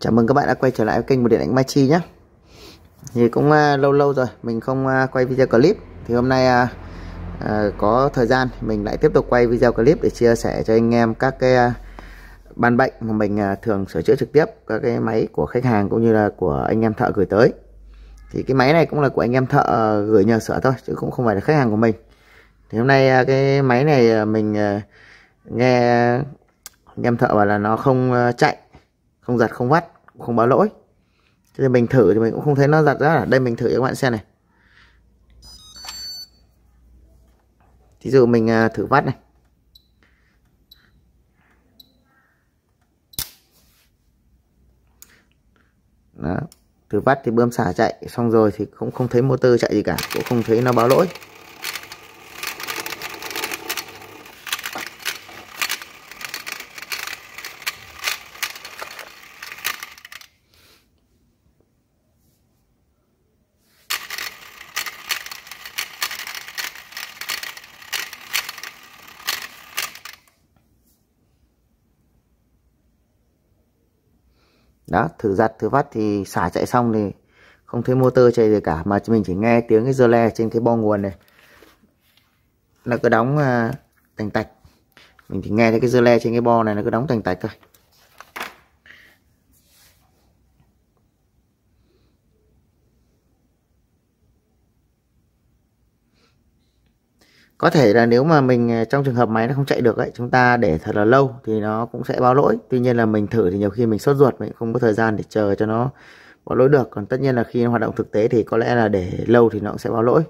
Chào mừng các bạn đã quay trở lại với kênh một điện ảnh Mai Chi nhé. Thì cũng lâu rồi mình không quay video clip. Thì hôm nay có thời gian mình lại tiếp tục quay video clip để chia sẻ cho anh em các cái ban bệnh mà mình thường sửa chữa trực tiếp các cái máy của khách hàng cũng như là của anh em thợ gửi tới. Thì cái máy này cũng là của anh em thợ gửi nhờ sửa thôi chứ cũng không phải là khách hàng của mình. Thì hôm nay cái máy này mình nghe anh em thợ bảo là nó không chạy, không giật, không vắt, không báo lỗi. Thế thì mình thử thì mình cũng không thấy nó giật ra. Đây mình thử cho các bạn xem này. Ví dụ mình thử vắt này. Đó. Thử vắt thì bơm xả chạy xong rồi thì cũng không thấy motor chạy gì cả, cũng không thấy nó báo lỗi. Đó, thử giật thử vắt thì xả chạy xong thì không thấy motor chạy gì cả, mà mình chỉ nghe tiếng cái rơ le trên cái bo nguồn này nó cứ đóng tành tạch. Mình chỉ nghe thấy cái rơ le trên cái bo này nó cứ đóng tành tạch thôi. Có thể là nếu mà mình trong trường hợp máy nó không chạy được ấy, chúng ta để thật là lâu thì nó cũng sẽ báo lỗi. Tuy nhiên là mình thử thì nhiều khi mình sốt ruột, mình không có thời gian để chờ cho nó báo lỗi được. Còn tất nhiên là khi nó hoạt động thực tế thì có lẽ là để lâu thì nó cũng sẽ báo lỗi.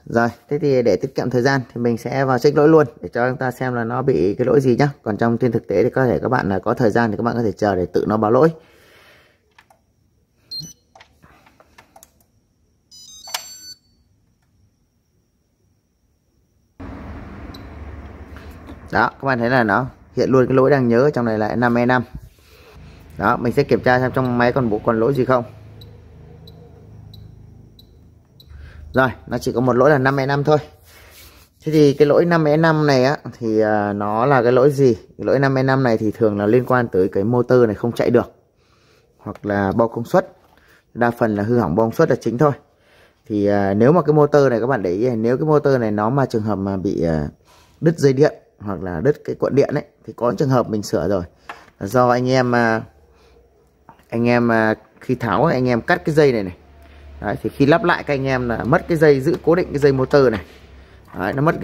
Rồi, thế thì để tiết kiệm thời gian thì mình sẽ vào check lỗi luôn để cho chúng ta xem là nó bị cái lỗi gì nhá. Còn trong trên thực tế thì có thể các bạn là có thời gian thì các bạn có thể chờ để tự nó báo lỗi. Đó, các bạn thấy là nó hiện luôn cái lỗi đang nhớ, trong này là 5E5. Đó, mình sẽ kiểm tra xem trong máy còn lỗi gì không. Rồi, nó chỉ có một lỗi là 5E5 thôi. Thế thì cái lỗi 5E5 này á thì nó là cái lỗi gì? Cái lỗi 5E5 này thì thường là liên quan tới cái motor này không chạy được, hoặc là bo công suất. Đa phần là hư hỏng bo công suất là chính thôi. Thì nếu mà cái motor này các bạn để ý, nếu cái motor này nó mà trường hợp mà bị đứt dây điện hoặc là đứt cái cuộn điện ấy, thì có trường hợp mình sửa rồi, do anh em khi tháo anh em cắt cái dây này. Đấy, thì khi lắp lại các anh em là mất cái dây giữ cố định cái dây motor này. Đấy, nó mất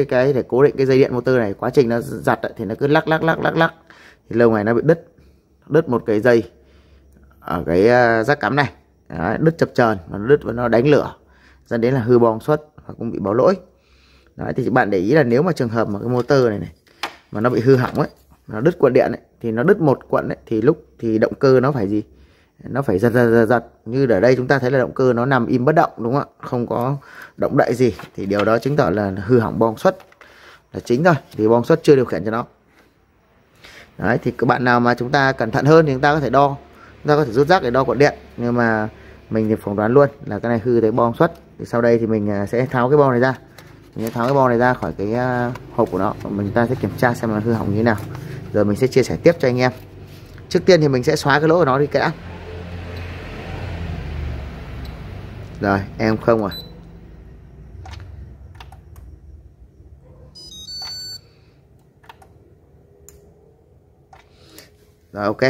cái để cố định cái dây điện motor này, quá trình nó giặt thì nó cứ lắc thì lâu ngày nó bị đứt một cái dây ở cái rác cắm này. Đấy, đứt chập chờn và nó đánh lửa dẫn đến là hư bo công suất và cũng bị báo lỗi. Đấy, thì bạn để ý là nếu mà trường hợp mà cái motor này mà nó bị hư hỏng ấy, nó đứt cuộn điện ấy, thì nó đứt một cuộn ấy, thì động cơ nó phải gì, nó phải giật. Như ở đây chúng ta thấy là động cơ nó nằm im bất động, đúng không ạ, không có động đậy gì, thì điều đó chứng tỏ là hư hỏng bo công suất là chính thôi, thì bo công suất chưa điều khiển cho nó. Đấy, thì các bạn nào mà chúng ta cẩn thận hơn thì chúng ta có thể chúng ta có thể rút rác để đo cuộn điện, nhưng mà mình thì phỏng đoán luôn là cái này hư tới bo công suất. Thì sau đây thì mình sẽ tháo cái bo này ra, khỏi cái hộp của nó, mình ta sẽ kiểm tra xem là hư hỏng như thế nào, rồi mình sẽ chia sẻ tiếp cho anh em. Trước tiên thì mình sẽ xóa cái lỗi của nó đi cái đã. Rồi, em không rồi. Rồi, ok.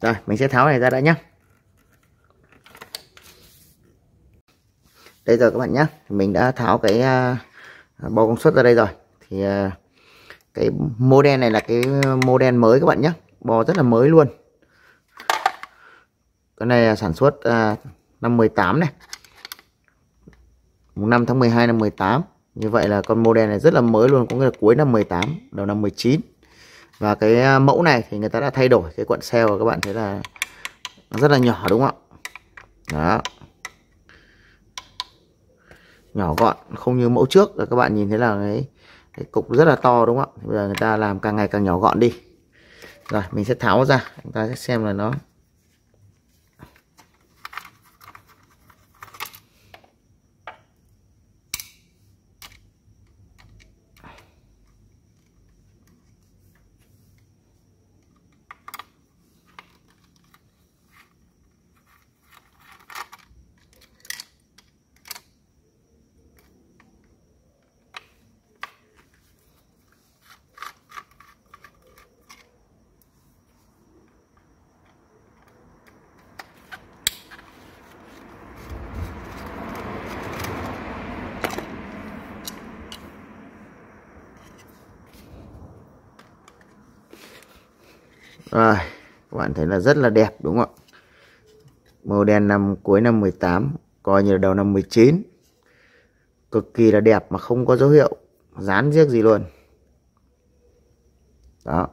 Rồi, mình sẽ tháo này ra đã nhé. Đây rồi các bạn nhé, mình đã tháo cái bo công suất ra đây rồi. Thì cái model này là cái model mới các bạn nhé, bo rất là mới luôn. Cái này là sản xuất năm 18 này, 5 tháng 12 năm 18. Như vậy là con model này rất là mới luôn, cũng là cuối năm 18 đầu năm 19. Và cái mẫu này thì người ta đã thay đổi cái cuộn cell, các bạn thấy là nó rất là nhỏ, đúng không ạ? Đó, nhỏ gọn, không như mẫu trước là các bạn nhìn thấy là cái cục rất là to, đúng không ạ? Bây giờ người ta làm càng ngày càng nhỏ gọn đi. Rồi mình sẽ tháo ra, chúng ta sẽ xem là nó Rồi, các bạn thấy là rất là đẹp đúng không ạ? Model cuối năm 18, coi như là đầu năm 19. Cực kỳ là đẹp mà không có dấu hiệu dán riếc gì luôn. Đó.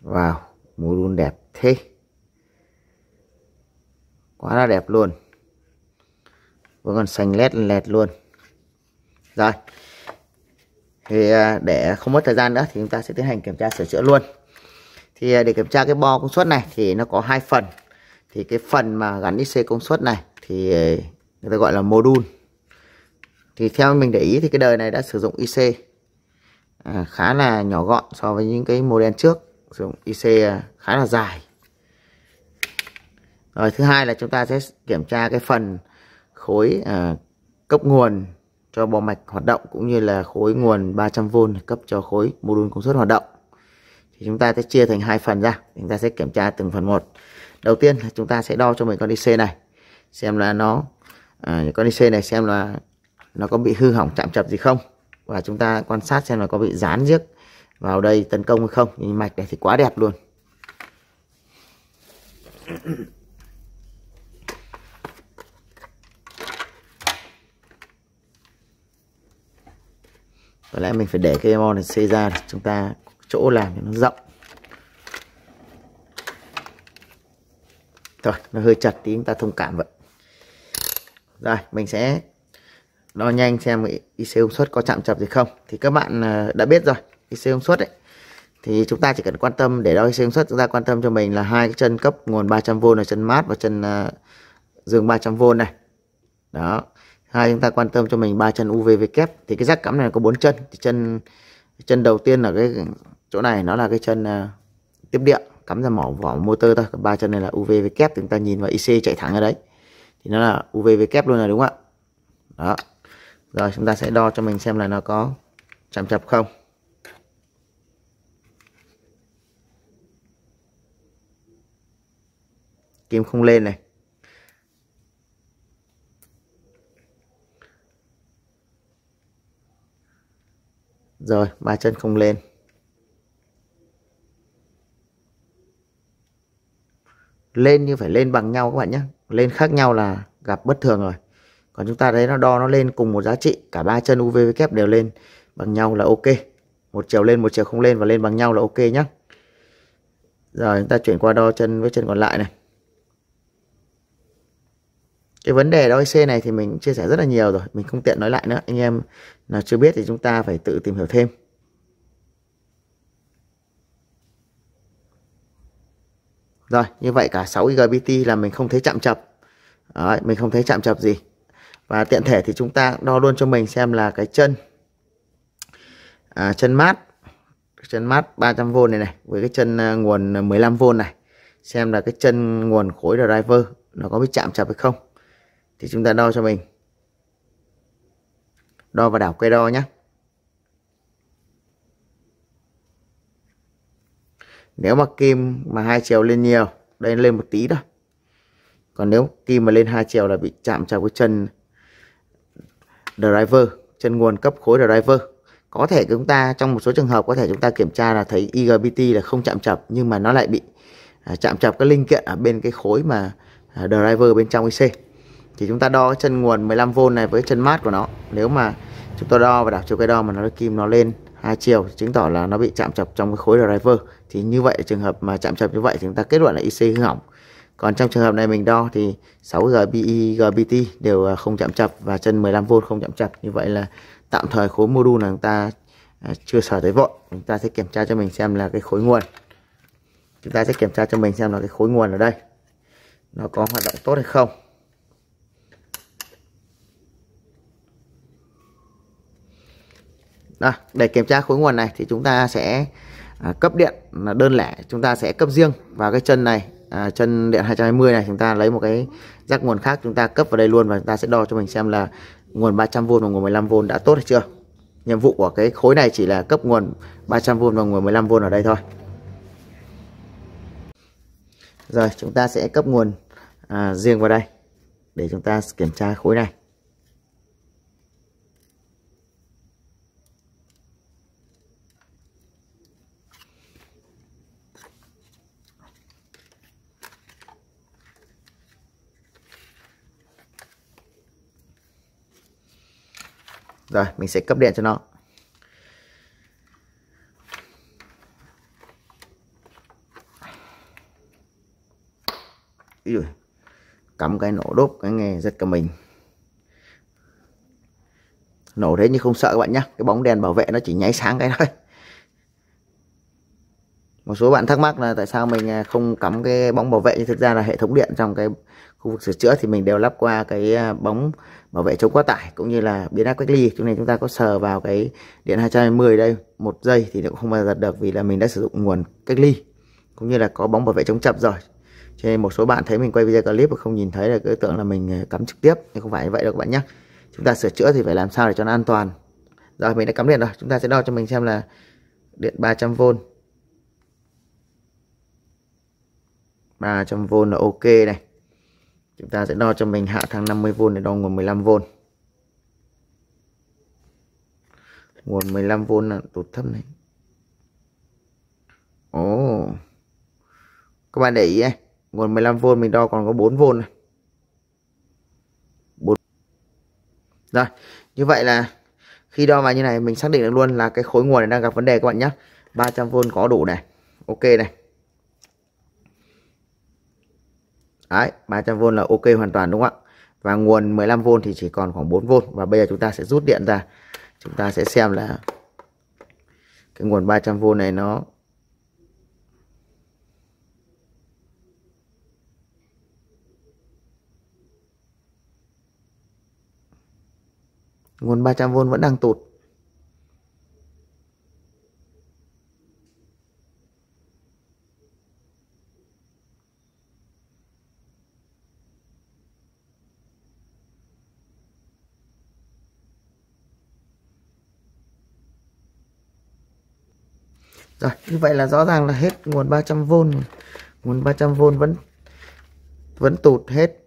Wow, module đẹp thế. Quá là đẹp luôn. Vẫn còn xanh lét lẹt luôn. Rồi. Thì để không mất thời gian nữa thì chúng ta sẽ tiến hành kiểm tra sửa chữa luôn. Thì để kiểm tra cái bo công suất này thì nó có hai phần. Thì cái phần mà gắn IC công suất này thì người ta gọi là module. Thì theo mình để ý thì cái đời này đã sử dụng IC khá là nhỏ gọn so với những cái model trước, sử dụng IC khá là dài. Rồi thứ hai là chúng ta sẽ kiểm tra cái phần khối cấp nguồn cho bo mạch hoạt động cũng như là khối nguồn 300V cấp cho khối module công suất hoạt động. Thì chúng ta sẽ chia thành hai phần ra, chúng ta sẽ kiểm tra từng phần một. Đầu tiên là chúng ta sẽ đo cho mình con IC này, xem là nó con IC này xem là nó có bị hư hỏng chạm trập gì không, và chúng ta quan sát xem là có bị dán riếc vào đây tấn công hay không. Nhìn mạch này thì quá đẹp luôn. Có lẽ mình phải để cái mo này xây ra để chúng ta chỗ làm cho nó rộng. Thôi nó hơi chặt tí, chúng ta thông cảm vậy. Rồi mình sẽ đo nhanh xem IC công suất có chạm trập gì không. Thì các bạn đã biết rồi, IC công suất ấy thì chúng ta chỉ cần quan tâm để đo IC công suất, chúng ta quan tâm cho mình là hai cái chân cấp nguồn 300V là chân mát và chân dương 300V này. Đó. Hai, chúng ta quan tâm cho mình 3 chân UVV kép. Thì cái rắc cắm này có 4 chân. Thì chân đầu tiên ở cái chỗ này nó là cái chân tiếp điện cắm ra mỏ vỏ motor thôi. 3 chân này là UVV kép, chúng ta nhìn vào IC chạy thẳng ở đấy thì nó là UVV kép luôn rồi đúng không ạ? Đó. Rồi chúng ta sẽ đo cho mình xem là nó có chạm trập không. Kim không lên này. Rồi 3 chân không lên. Lên như phải lên bằng nhau các bạn nhé. Lên khác nhau là gặp bất thường rồi. Còn chúng ta thấy nó đo nó lên cùng một giá trị, cả 3 chân UVV kép đều lên bằng nhau là ok. Một chiều lên, một chiều không lên và lên bằng nhau là ok nhé. Rồi chúng ta chuyển qua đo chân với chân còn lại này. Cái vấn đề đo IC này thì mình chia sẻ rất là nhiều rồi, mình không tiện nói lại nữa. Anh em nào chưa biết thì chúng ta phải tự tìm hiểu thêm. Rồi như vậy cả 6 IGBT là mình không thấy chạm trập. Đấy, mình không thấy chạm trập gì. Và tiện thể thì chúng ta đo luôn cho mình xem là cái chân chân mát 300V này với cái chân nguồn 15V này, xem là cái chân nguồn khối driver nó có bị chạm trập hay không. Thì chúng ta đo cho mình, đo và đảo quay đo nhé. Nếu mà kim mà hai chiều lên nhiều, đây lên một tí thôi. Còn nếu kim mà lên hai chiều là bị chạm trập cái chân driver, chân nguồn cấp khối driver. Có thể chúng ta trong một số trường hợp có thể chúng ta kiểm tra là thấy IGBT là không chạm trập, nhưng mà nó lại bị chạm trập các linh kiện ở bên cái khối mà driver bên trong IC. Thì chúng ta đo chân nguồn 15V này với chân mát của nó. Nếu mà chúng ta đo và đảo chiều quay đo mà nó kim nó lên hai chiều, chứng tỏ là nó bị chạm trập trong cái khối driver. Thì như vậy trường hợp mà chạm trập như vậy thì chúng ta kết luận là IC hư hỏng. Còn trong trường hợp này mình đo thì 6 IGBT đều không chạm trập và chân 15V không chạm trập. Như vậy là tạm thời khối module là chúng ta chưa sờ tới vội. Chúng ta sẽ kiểm tra cho mình xem là cái khối nguồn. Chúng ta sẽ kiểm tra cho mình xem là cái khối nguồn ở đây nó có hoạt động tốt hay không. Đó, để kiểm tra khối nguồn này thì chúng ta sẽ cấp điện là đơn lẻ, chúng ta sẽ cấp riêng vào cái chân này, chân điện 220 này, chúng ta lấy một cái rắc nguồn khác chúng ta cấp vào đây luôn, và chúng ta sẽ đo cho mình xem là nguồn 300V và nguồn 15V đã tốt hay chưa. Nhiệm vụ của cái khối này chỉ là cấp nguồn 300V và nguồn 15V ở đây thôi. Rồi chúng ta sẽ cấp nguồn riêng vào đây để chúng ta kiểm tra khối này. Rồi mình sẽ cấp điện cho nó. Ui, cắm cái nổ đốp cái nghe rất cả mình. Nổ thế nhưng không sợ các bạn nhé, cái bóng đèn bảo vệ nó chỉ nháy sáng cái thôi. Một số bạn thắc mắc là tại sao mình không cắm cái bóng bảo vệ, nhưng thực ra là hệ thống điện trong cái khu vực sửa chữa thì mình đều lắp qua cái bóng bảo vệ chống quá tải cũng như là biến áp cách ly. Cho nên chúng ta có sờ vào cái điện 220 đây 1 giây thì cũng không bao giờ giật được, vì là mình đã sử dụng nguồn cách ly cũng như là có bóng bảo vệ chống chập rồi. Cho nên một số bạn thấy mình quay video clip và không nhìn thấy là cứ tưởng là mình cắm trực tiếp, nhưng không phải như vậy đâu các bạn nhé. Chúng ta sửa chữa thì phải làm sao để cho nó an toàn. Rồi mình đã cắm điện rồi, chúng ta sẽ đo cho mình xem là điện 300V. 300V là ok này. Chúng ta sẽ đo cho mình hạ thang 50V để đo nguồn 15V. Nguồn 15V là tụt thấp này. Ồ, các bạn để ý ấy, nguồn 15V mình đo còn có 4V này. 4. Rồi, như vậy là khi đo vào như này mình xác định được luôn là cái khối nguồn này đang gặp vấn đề các bạn nhé. 300V có đủ này. Ok này. Đấy, 300V là ok hoàn toàn đúng không ạ? Và nguồn 15V thì chỉ còn khoảng 4V. Và bây giờ chúng ta sẽ rút điện ra. Chúng ta sẽ xem là cái nguồn 300V này nó nguồn 300V vẫn đang tụt. Rồi, như vậy là rõ ràng là hết nguồn 300V. Nguồn 300V vẫn tụt hết.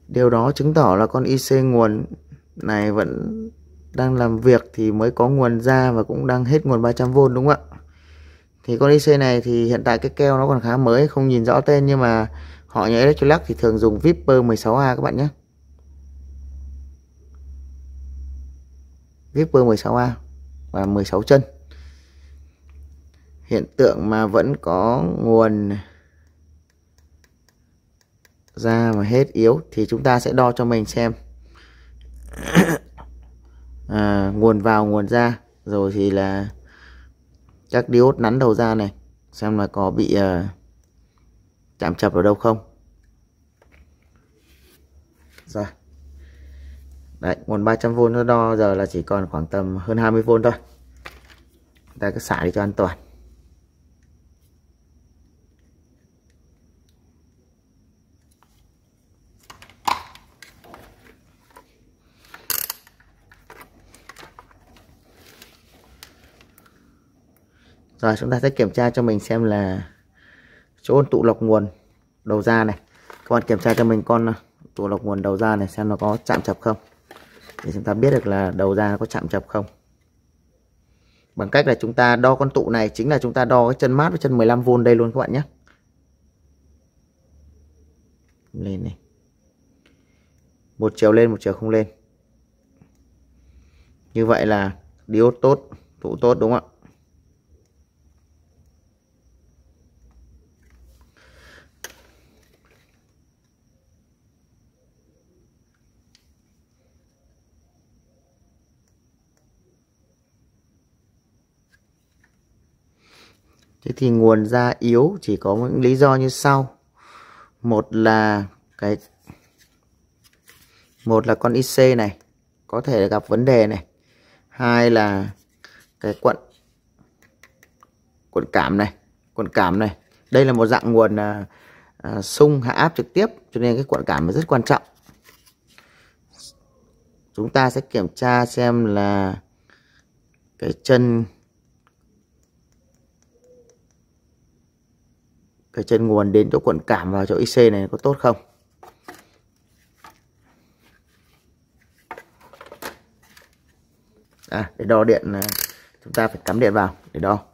Điều đó chứng tỏ là con IC nguồn này vẫn đang làm việc thì mới có nguồn ra và cũng đang hết nguồn 300V đúng không ạ? Thì con IC này thì hiện tại cái keo nó còn khá mới, không nhìn rõ tên, nhưng mà họ nhà Electrolux thì thường dùng Viper 16A các bạn nhé. Viper 16A và 16 chân. Hiện tượng mà vẫn có nguồn ra mà hết yếu thì chúng ta sẽ đo cho mình xem nguồn vào nguồn ra, rồi thì là các diode nắn đầu ra này, xem là có bị chạm chập ở đâu không. Rồi. Đấy, nguồn 300V nó đo giờ là chỉ còn khoảng tầm hơn 20V thôi. Ta cứ xả đi cho an toàn. Rồi chúng ta sẽ kiểm tra cho mình xem là chỗ tụ lọc nguồn đầu ra này. Các bạn kiểm tra cho mình con tụ lọc nguồn đầu ra này xem nó có chạm chập không, để chúng ta biết được là đầu ra nó có chạm chập không. Bằng cách là chúng ta đo con tụ này, chính là chúng ta đo cái chân mát với chân 15V đây luôn các bạn nhé. Lên này. Một chiều lên, một chiều không lên. Như vậy là diode tốt, tụ tốt đúng không ạ? Thế thì nguồn ra yếu chỉ có những lý do như sau. Một là con IC này có thể gặp vấn đề này. Hai là cái cuộn cảm này. Đây là một dạng nguồn xung hạ áp trực tiếp, cho nên cái cuộn cảm rất quan trọng. Chúng ta sẽ kiểm tra xem là cái chân nguồn đến chỗ cuộn cảm vào chỗ IC này có tốt không. Để đo điện chúng ta phải cắm điện vào để đo.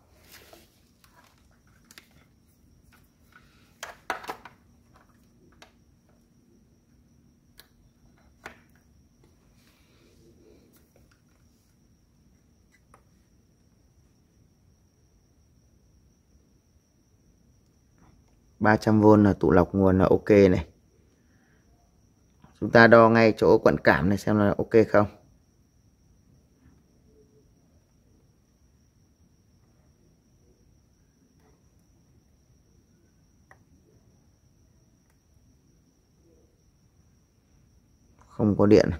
300V là tụ lọc nguồn là ok này. Chúng ta đo ngay chỗ quận cảm này xem là ok không. Không có điện.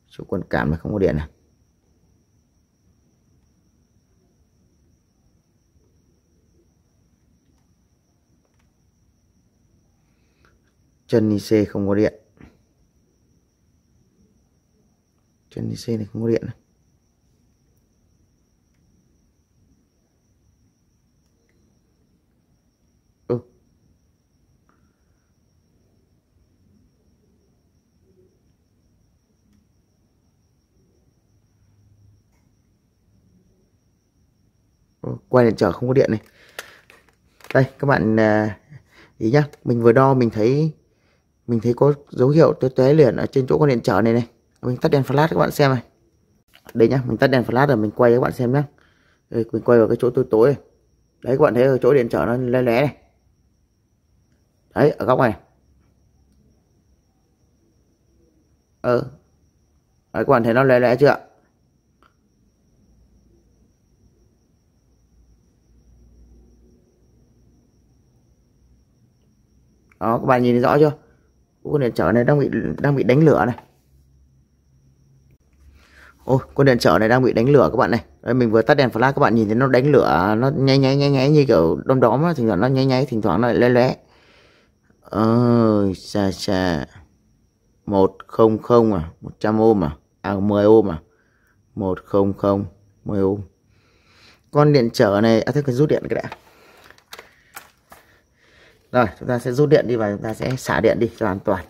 Chỗ quận cảm là không có điện này. Chân IC không có điện. Chân IC này không có điện này. Quay điện trở không có điện này. Đây các bạn ý nhá, mình vừa đo mình thấy có dấu hiệu tóe liền ở trên chỗ con điện trở này này. Mình tắt đèn flash các bạn xem này. Đây nhá, mình tắt đèn flash rồi mình quay cho các bạn xem nhá. Đây, mình quay vào cái chỗ tối tối này. Đấy các bạn thấy ở chỗ điện trở nó lé lé này. Đấy ở góc này. Đấy, các bạn thấy nó lé lé chưa ạ? Đó, các bạn nhìn thấy rõ chưa? Con điện trở này đang bị đánh lửa này. Ôi, con điện trở này đang bị đánh lửa các bạn này. Đây, mình vừa tắt đèn flash các bạn nhìn thấy nó đánh lửa, nó nháy nháy như kiểu đom đóm á, thỉnh thoảng nó nháy thỉnh thoảng nó lại lé lé. Ơi, xa 100 à, 100 ohm à, 10 ohm à. 100 10 ohm. Con điện trở này thôi phải rút điện cái đã. Rồi, chúng ta sẽ rút điện đi và chúng ta sẽ xả điện đi cho an toàn.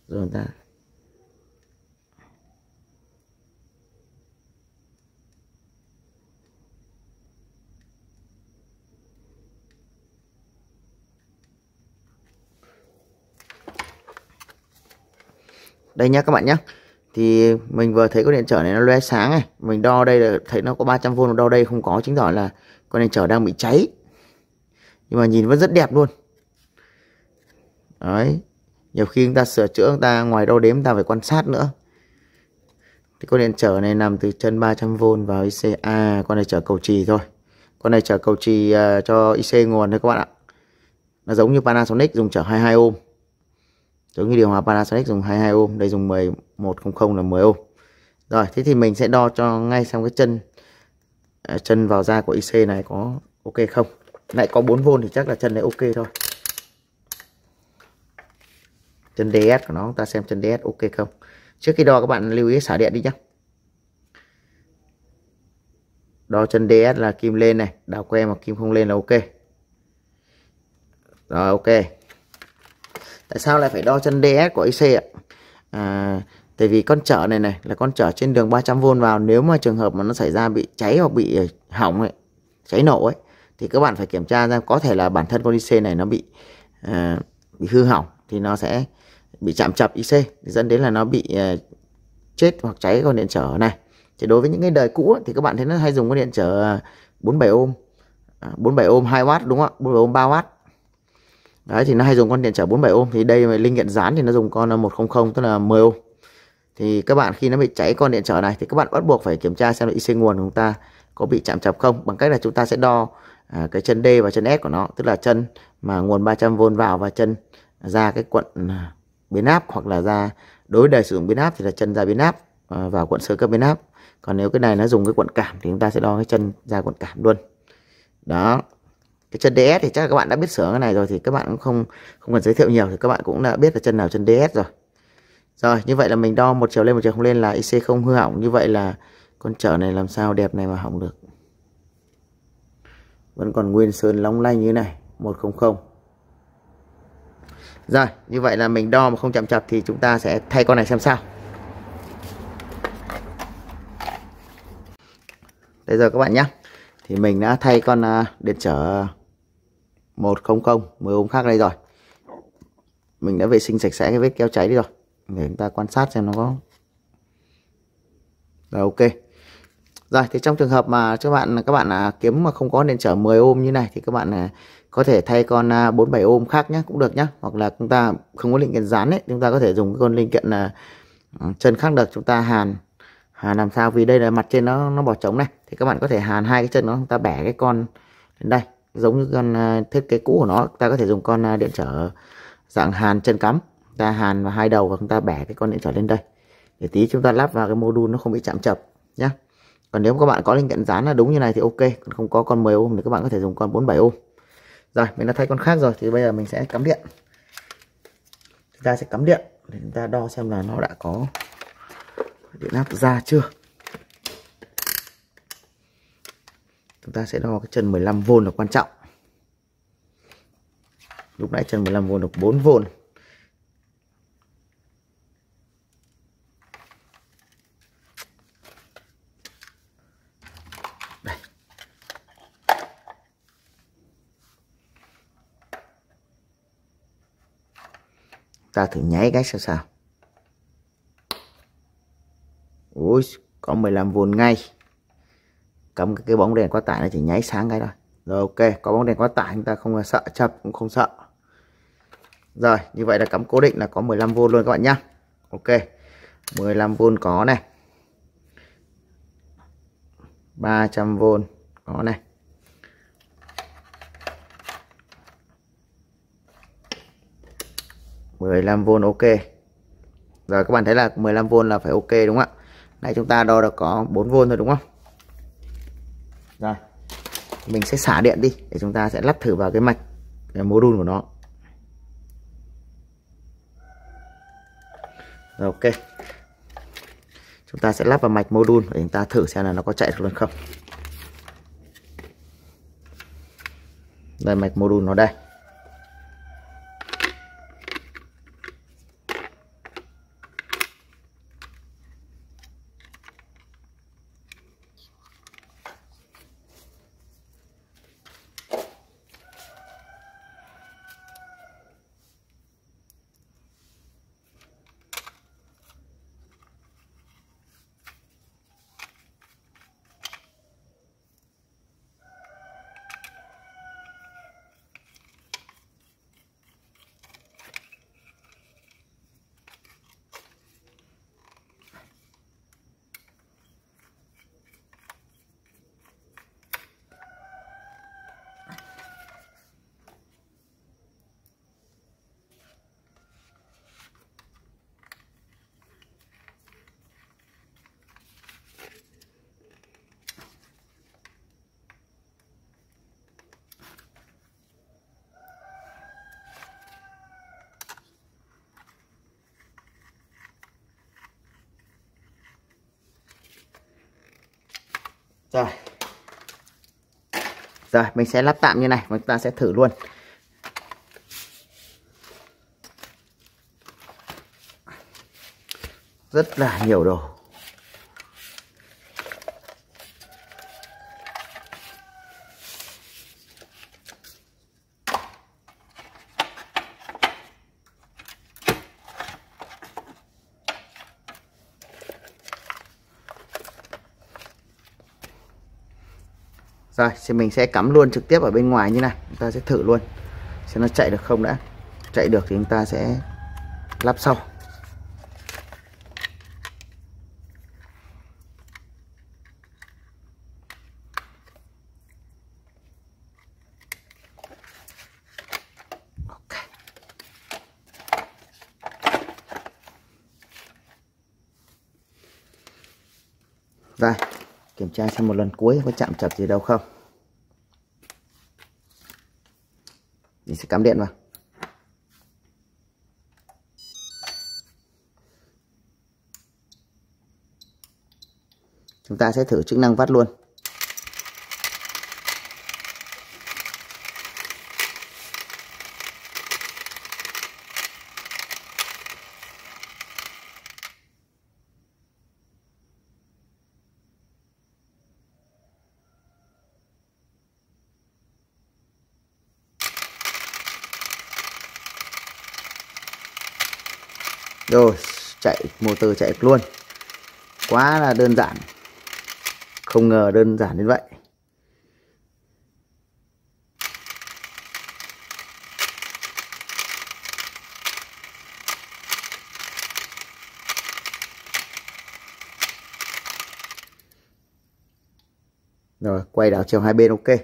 Rồi chúng ta đây nhá các bạn nhé. Thì mình vừa thấy con điện trở này nó lóe sáng này, mình đo đây là thấy nó có 300V, đo đây không có, chứng tỏ là con điện trở đang bị cháy. Nhưng mà nhìn vẫn rất đẹp luôn. Đấy, nhiều khi chúng ta sửa chữa, chúng ta ngoài đo đếm ta phải quan sát nữa. Thì con điện trở này nằm từ chân 300V vào IC. Con này trở cầu trì thôi. Con này trở cầu trì cho IC nguồn thôi các bạn ạ. Nó giống như Panasonic dùng trở 22 ohm. Giống như điều hòa Panasonic dùng 22 ohm, đây dùng 1100 là 10 ohm. Rồi, thế thì mình sẽ đo cho ngay xem cái chân vào ra của IC này có ok không. Lại có 4V thì chắc là chân này ok thôi. Chân DS của nó, ta xem chân DS ok không. Trước khi đo các bạn lưu ý xả điện đi nhé. Đo chân DS là kim lên này, đào que mà kim không lên là ok. Rồi ok. Tại sao lại phải đo chân DS của IC ạ? Tại vì con trở này là con trở trên đường 300V vào, nếu mà trường hợp mà nó xảy ra bị cháy hoặc bị hỏng ấy, cháy nổ ấy, thì các bạn phải kiểm tra ra có thể là bản thân con IC này nó bị hư hỏng, thì nó sẽ bị chạm chập IC, dẫn đến là nó bị chết hoặc cháy con điện trở này. Thì đối với những cái đời cũ ấy, thì các bạn thấy nó hay dùng con điện trở 47 ohm, 47 ohm 2W đúng không ạ? 47 ohm 3W. Đấy thì nó hay dùng con điện trở 47 ohm, thì đây mà linh kiện dán thì nó dùng con 100 tức là 10 ohm. Thì các bạn khi nó bị cháy con điện trở này thì các bạn bắt buộc phải kiểm tra xem là IC nguồn của chúng ta có bị chạm chập không, bằng cách là chúng ta sẽ đo cái chân D và chân S của nó, tức là chân mà nguồn 300V vào và chân ra cái quận biến áp, hoặc là ra đối đời sử dụng biến áp thì là chân ra biến áp vào quận sơ cấp biến áp. Còn nếu cái này nó dùng cái quận cảm thì chúng ta sẽ đo cái chân ra quận cảm luôn. Đó. Cái chân DS thì chắc là các bạn đã biết sửa cái này rồi, thì các bạn cũng không cần giới thiệu nhiều, thì các bạn cũng đã biết là chân nào chân DS rồi. Rồi, như vậy là mình đo một chiều lên một chiều không lên là IC không hư hỏng. Như vậy là con trở này làm sao đẹp này mà hỏng được. Vẫn còn nguyên sơn long lanh như thế này, 100. Rồi, như vậy là mình đo mà không chạm chập thì chúng ta sẽ thay con này xem sao. Đây rồi các bạn nhé. Thì mình đã thay con điện trở 100 10 ohm khác đây rồi. Mình đã vệ sinh sạch sẽ cái vết keo cháy đi rồi, để chúng ta quan sát xem nó có. Rồi ok. Rồi thì trong trường hợp mà các bạn kiếm mà không có điện trở 10 ohm như này thì các bạn có thể thay con 47 ohm khác nhé, cũng được nhé. Hoặc là chúng ta không có linh kiện dán ấy, chúng ta có thể dùng cái con linh kiện chân khác được, chúng ta hàn làm sao, vì đây là mặt trên nó bỏ trống này, thì các bạn có thể hàn hai cái chân nó, chúng ta bẻ cái con đến đây giống như con thiết kế cũ của nó. Ta có thể dùng con điện trở dạng hàn chân cắm, ta hàn vào hai đầu và chúng ta bẻ cái con điện trở lên đây để tí chúng ta lắp vào cái module nó không bị chạm chập nhé. Còn nếu các bạn có linh kiện dán là đúng như này thì ok, còn không có con 10 ohm thì các bạn có thể dùng con 47 ohm. Rồi mình đã thay con khác rồi thì bây giờ mình sẽ cắm điện. Chúng ta sẽ cắm điện để chúng ta đo xem là nó đã có điện áp ra chưa. Chúng ta sẽ đo cái chân 15V là quan trọng. Lúc nãy chân 15V được 4V. Đây. Ta thử nháy cái sao. Ui, có 15V ngay. Cắm cái bóng đèn quá tải nó chỉ nháy sáng cái thôi. Rồi ok, có bóng đèn quá tải chúng ta không sợ chập cũng không sợ. Rồi, như vậy là cắm cố định là có 15V luôn các bạn nhá. Ok. 15V có này. 300V có này. $15V ok. Rồi các bạn thấy là 15V là phải ok đúng không ạ? Nãy chúng ta đo được có 4V thôi đúng không? Rồi. Mình sẽ xả điện đi để chúng ta sẽ lắp thử vào cái mạch cái module của nó. Rồi ok. Chúng ta sẽ lắp vào mạch module để chúng ta thử xem là nó có chạy được luôn không. Đây mạch module nó đây. Rồi. Rồi mình sẽ lắp tạm như này và chúng ta sẽ thử luôn. Rất là nhiều đồ. Rồi thì mình sẽ cắm luôn trực tiếp ở bên ngoài như này. Chúng ta sẽ thử luôn xem nó chạy được không đã. Chạy được thì chúng ta sẽ lắp sau. Okay. Rồi kiểm tra xem một lần cuối có chạm chập gì đâu không. Mình sẽ cắm điện vào. Chúng ta sẽ thử chức năng vắt luôn. Rồi chạy motor chạy luôn, quá là đơn giản, Không ngờ đơn giản đến vậy. Rồi, quay đảo chiều hai bên ok.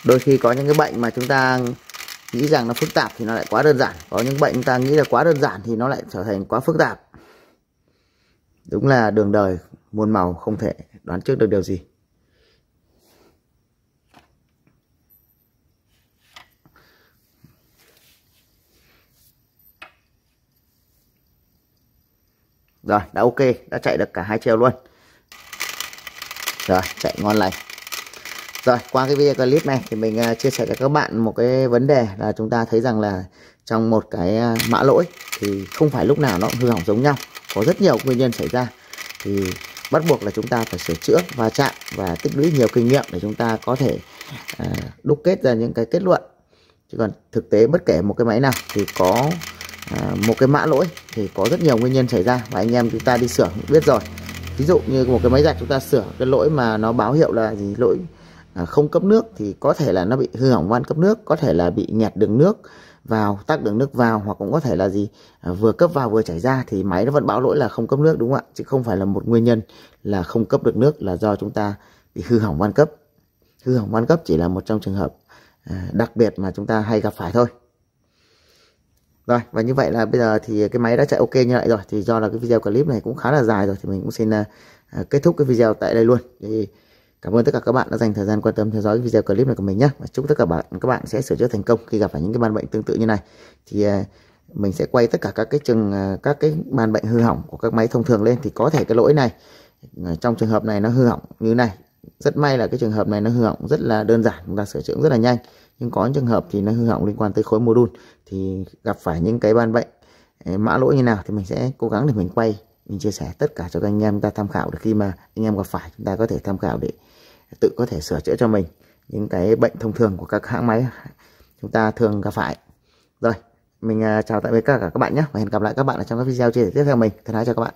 Đôi khi có những cái bệnh mà chúng ta nghĩ rằng nó phức tạp thì nó lại quá đơn giản. Có những bệnh chúng ta nghĩ là quá đơn giản thì nó lại trở thành quá phức tạp. Đúng là đường đời muôn màu, không thể đoán trước được điều gì. Rồi, đã ok, đã chạy được cả hai chiều luôn. Rồi, chạy ngon lành. Rồi, qua cái video clip này thì mình chia sẻ cho các bạn một cái vấn đề là chúng ta thấy rằng là trong một cái mã lỗi thì không phải lúc nào nó cũng hư hỏng giống nhau. Có rất nhiều nguyên nhân xảy ra. Thì bắt buộc là chúng ta phải sửa chữa, va chạm và tích lũy nhiều kinh nghiệm để chúng ta có thể đúc kết ra những cái kết luận. Chứ còn thực tế bất kể một cái máy nào thì có một cái mã lỗi thì có rất nhiều nguyên nhân xảy ra, và anh em chúng ta đi sửa biết rồi. Ví dụ như một cái máy giặt chúng ta sửa cái lỗi mà nó báo hiệu là gì, lỗi không cấp nước, thì có thể là nó bị hư hỏng van cấp nước, có thể là bị nghẹt đường nước vào, tắc đường nước vào, hoặc cũng có thể là gì vừa cấp vào vừa chảy ra thì máy nó vẫn báo lỗi là không cấp nước, đúng không ạ? Chứ không phải là một nguyên nhân là không cấp được nước là do chúng ta bị hư hỏng van cấp. Hư hỏng van cấp chỉ là một trong trường hợp đặc biệt mà chúng ta hay gặp phải thôi. Rồi, và như vậy là bây giờ thì cái máy đã chạy ok như vậy rồi. Thì do là cái video clip này cũng khá là dài rồi thì mình cũng xin kết thúc cái video tại đây luôn. Thì cảm ơn tất cả các bạn đã dành thời gian quan tâm theo dõi cái video clip này của mình nhé. Và chúc tất cả các bạn sẽ sửa chữa thành công khi gặp phải những cái ban bệnh tương tự như này. Thì mình sẽ quay tất cả các cái ban bệnh hư hỏng của các máy thông thường lên. Thì có thể cái lỗi này trong trường hợp này nó hư hỏng như này. Rất may là cái trường hợp này nó hư hỏng rất là đơn giản, chúng ta sửa chữa rất là nhanh. Nhưng có những trường hợp thì nó hư hỏng liên quan tới khối module, thì gặp phải những cái ban bệnh mã lỗi như nào thì mình sẽ cố gắng để mình quay, mình chia sẻ tất cả cho các anh em ta tham khảo, để khi mà anh em gặp phải chúng ta có thể tham khảo để tự có thể sửa chữa cho mình những cái bệnh thông thường của các hãng máy chúng ta thường gặp phải. Rồi, mình chào tạm biệt tất cả các bạn nhé, và hẹn gặp lại các bạn ở trong các video chia sẻ tiếp theo mình. Thân ái chào các bạn.